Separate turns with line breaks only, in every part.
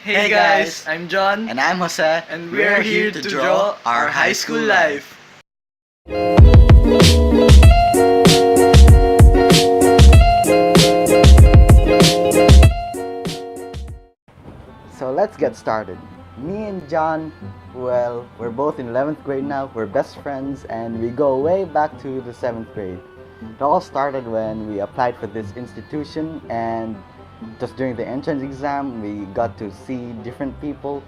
Hey guys, I'm John,
And I'm Jose,
and we're here to draw our high school life.
So let's get started. Me and John, well, we're both in 11th grade now, we're best friends, and we go way back to the 7th grade. It all started when we applied for this institution, and just during the entrance exam, we got to see different people.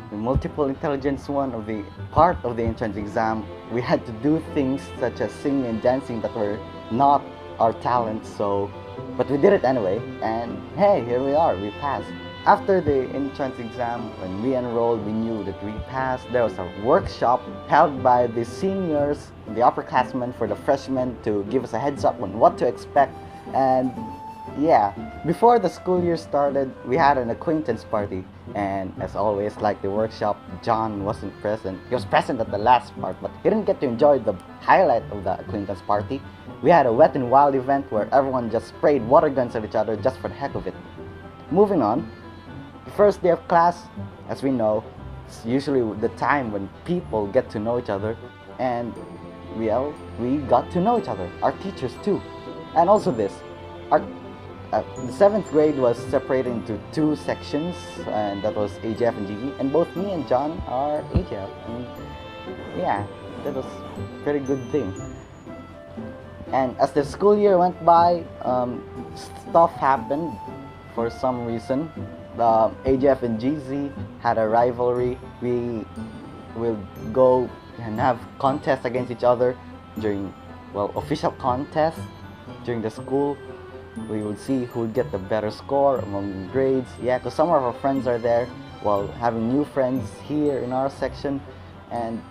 The multiple intelligence one of the part of the entrance exam, we had to do things such as singing and dancing that were not our talents, but we did it anyway, and hey, here we are, we passed. After the entrance exam, when we enrolled, we knew that we passed. There was a workshop held by the seniors, the upperclassmen, for the freshmen to give us a heads up on what to expect. And yeah, before the school year started, we had an acquaintance party. And as always, like the workshop, John wasn't present. He was present at the last part, but he didn't get to enjoy the highlight of the acquaintance party. We had a wet and wild event where everyone just sprayed water guns at each other just for the heck of it. Moving on, the first day of class, as we know, it's usually the time when people get to know each other, and well, we got to know each other, our teachers too. And also this, our the 7th grade was separated into two sections, and that was AJF and GG, and both me and John are AJF, and yeah, that was a pretty good thing. And as the school year went by, stuff happened for some reason. The AJF and GZ had a rivalry. We will go and have contests against each other during, official contests during the school. We will see who would get the better score among grades. Yeah, because some of our friends are there while having new friends here in our section, and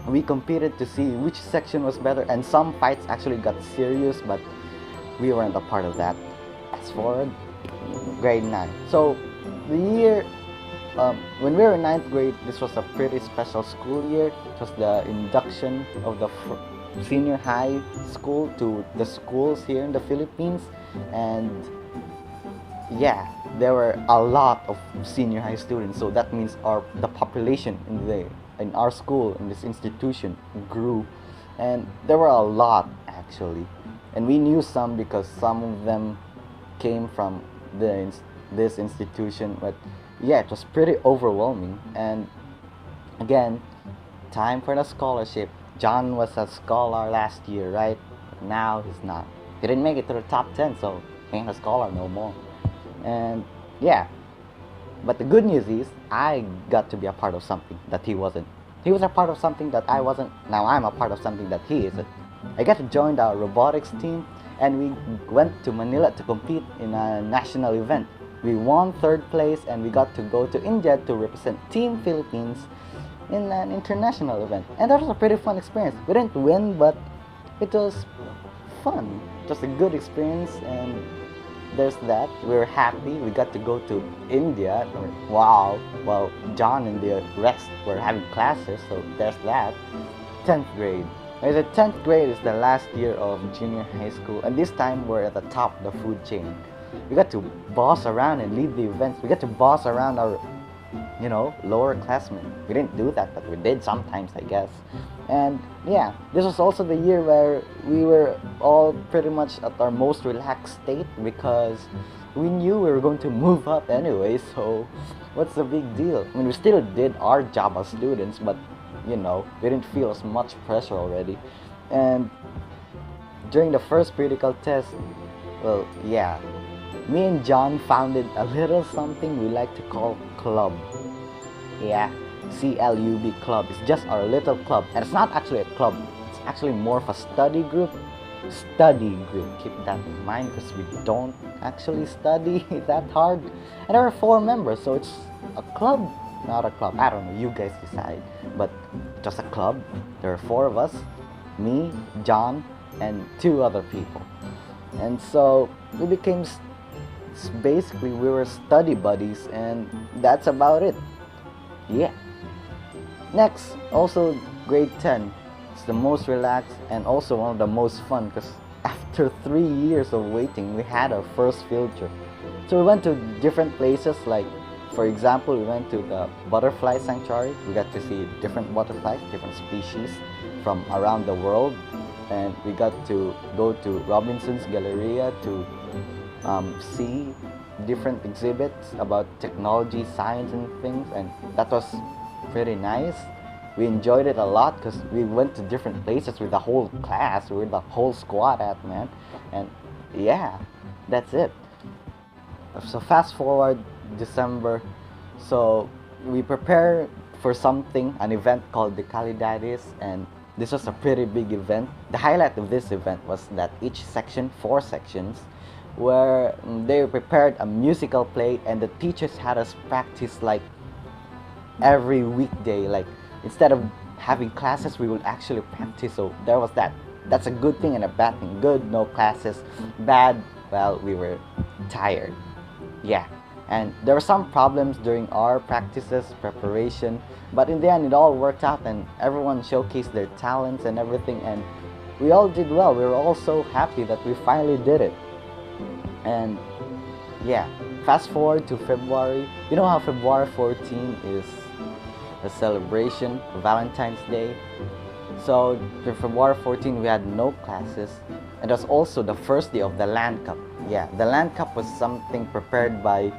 we competed to see which section was better, and some fights actually got serious, but we weren't a part of that. Fast forward, grade 9. So the year when we were in 9th grade, this was a pretty special school year. It was the induction of the senior high school to the schools here in the Philippines, and yeah, there were a lot of senior high students, so that means the population in our school, in this institution, grew, and there were a lot actually, and we knew some because some of them came from this institution. But yeah, it was pretty overwhelming. And again, time for the scholarship. John was a scholar last year, right? Now he's not. He didn't make it to the top 10, so he ain't a scholar no more. And yeah, but the good news is I got to be a part of something that he wasn't. He was a part of something that I wasn't. Now I'm a part of something that he isn't. I got to join the robotics team, and we went to Manila to compete in a national event. We won 3rd place, and we got to go to India to represent Team Philippines in an international event. And that was a pretty fun experience. We didn't win, but it was fun. It was a good experience, and there's that. We were happy. We got to go to India. Wow. Well, John and the rest were having classes, so there's that. 10th grade. The 10th grade is the last year of junior high school, and this time we're at the top of the food chain. We got to boss around and lead the events. We got to boss around our, lower classmen. We didn't do that, but we did sometimes, I guess. And yeah, this was also the year where we were all pretty much at our most relaxed state, because we knew we were going to move up anyway, so what's the big deal? I mean, we still did our job as students, but we didn't feel as much pressure already. And during the first critical test, me and John founded a little something we like to call club. Yeah, CLUB club. It's just our little club, and it's not actually a club. It's actually more of a study group. Keep that in mind, because we don't actually study that hard. And there are 4 members, so it's a club. Not a club. I don't know, you guys decide. But just a club. There are 4 of us, me, John, and 2 other people. And so we became, basically we were study buddies, and that's about it. Yeah. Next, also grade 10. It's the most relaxed and also one of the most fun, because after 3 years of waiting, we had our first field trip. So we went to different places like For example, we went to the butterfly sanctuary. We got to see different butterflies, different species from around the world. And we got to go to Robinson's Galleria to see different exhibits about technology, science, and things. And that was pretty nice. We enjoyed it a lot because we went to different places with the whole class, with the whole squad at, man. And yeah, that's it. So fast forward December. So we prepare for something, an event called the Calidadis, and this was a pretty big event. The highlight of this event was that each section, 4 sections, where they prepared a musical play, and the teachers had us practice like every weekday. Like instead of having classes, we would actually practice. So there was that. That's a good thing and a bad thing. Good, no classes. Bad, well, we were tired. Yeah. And there were some problems during our practices, preparation, but in the end it all worked out and everyone showcased their talents and everything, and we all did well. We were all so happy that we finally did it. And yeah, fast forward to February. You know how February 14 is a celebration for Valentine's Day? So for February 14 we had no classes, and it was also the first day of the Land Cup. Yeah, the Land Cup was something prepared by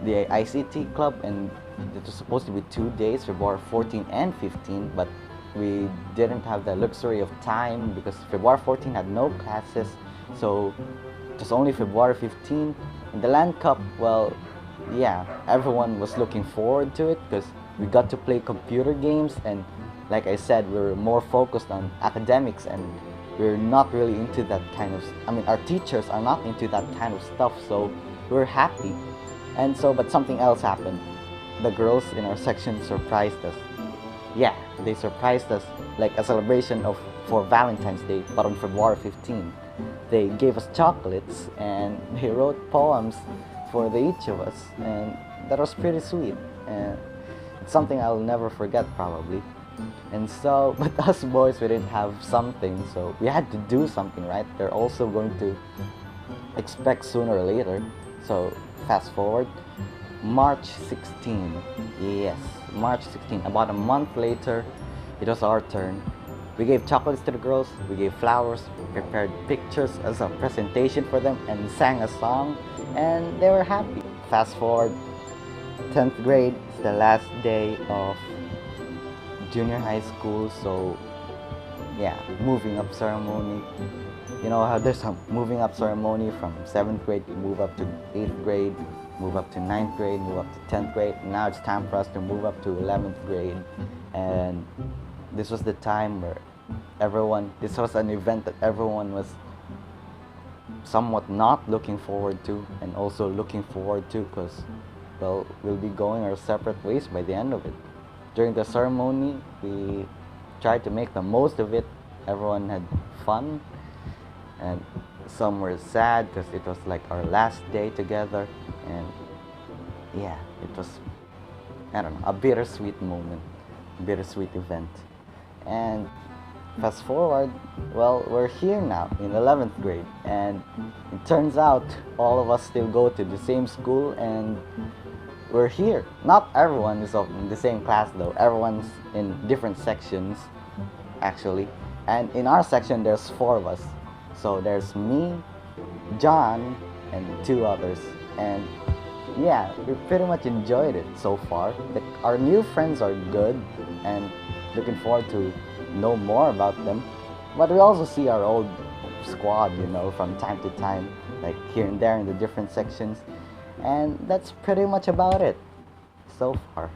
the ICT club, and it was supposed to be 2 days, February 14 and 15, but we didn't have the luxury of time because February 14 had no classes, so it was only February 15. And the Land Cup, well, yeah, everyone was looking forward to it because we got to play computer games, and like I said, we were more focused on academics, and we're not really into that kind of, our teachers are not into that kind of stuff, so we're happy. And so, but something else happened. The girls in our section surprised us. Yeah, they surprised us like a celebration for Valentine's Day, but on February 15. They gave us chocolates and they wrote poems for each of us, and that was pretty sweet. And it's something I'll never forget probably. And so, but us boys, we didn't have something, so we had to do something, right? They're also going to expect sooner or later. So fast forward, March 16. Yes, March 16. About a month later, it was our turn. We gave chocolates to the girls, we gave flowers, we prepared pictures as a presentation for them, and sang a song, and they were happy. Fast forward, 10th grade is the last day of junior high school, so yeah, moving up ceremony. You know how there's a moving up ceremony from 7th grade, you move up to 8th grade, move up to 9th grade, move up to 10th grade. Now it's time for us to move up to 11th grade. And this was the time where this was an event that everyone was somewhat not looking forward to, and also looking forward to because, well, we'll be going our separate ways by the end of it. During the ceremony, we tried to make the most of it. Everyone had fun, and some were sad because it was like our last day together, and yeah, it was, I don't know, a bittersweet moment, bittersweet event. And fast forward, well, we're here now in 11th grade, and it turns out all of us still go to the same school, and we're here. Not everyone is in the same class though. Everyone's in different sections, actually. And in our section, there's 4 of us. So there's me, John, and 2 others. And yeah, we pretty much enjoyed it so far. Our new friends are good, and looking forward to know more about them. But we also see our old squad, from time to time, like here and there in the different sections. And that's pretty much about it so far.